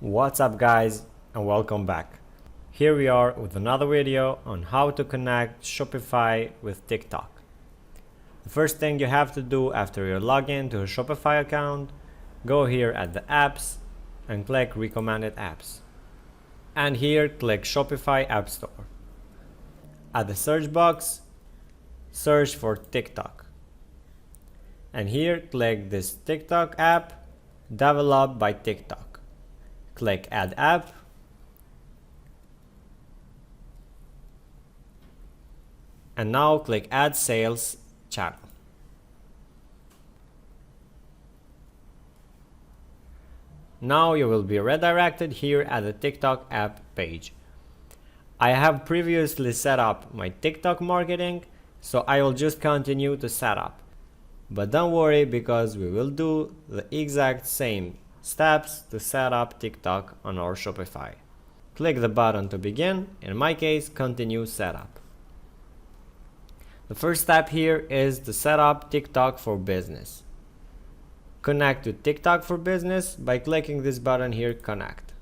What's up guys, and welcome back. Here we are with another video on how to connect Shopify with TikTok. The first thing you have to do after you log in to a Shopify account, go here at the apps and click recommended apps. And here click Shopify App Store. At the search box, search for TikTok. And here click this TikTok app developed by TikTok. Click Add App. And now click Add Sales Channel. Now you will be redirected here at the TikTok app page. I have previously set up my TikTok marketing, so I will just continue to set up. But don't worry, because we will do the exact same steps to set up TikTok on our Shopify. Click the button to begin, in my case, continue setup. The first step here is to set up TikTok for Business. Connect to TikTok for Business by clicking this button here, Connect.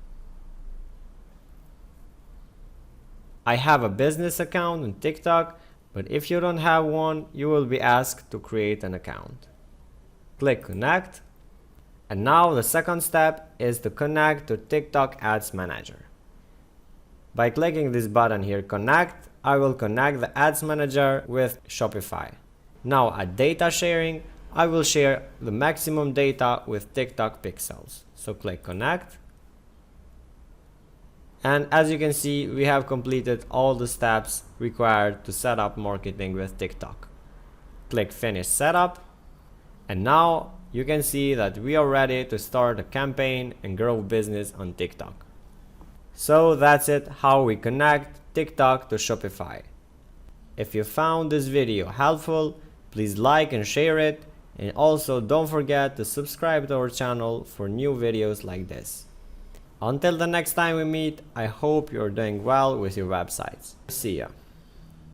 I have a business account on TikTok, but if you don't have one, you will be asked to create an account. Click Connect. And now the second step is to connect to TikTok Ads Manager. By clicking this button here, Connect, I will connect the Ads Manager with Shopify. Now at data sharing, I will share the maximum data with TikTok pixels. So click Connect. And as you can see, we have completed all the steps required to set up marketing with TikTok. Click Finish Setup. And now you can see that we are ready to start a campaign and grow business on TikTok. So that's it, how we connect TikTok to Shopify. If you found this video helpful, please like and share it, and also don't forget to subscribe to our channel for new videos like this. Until the next time we meet, I hope you're doing well with your websites. See ya.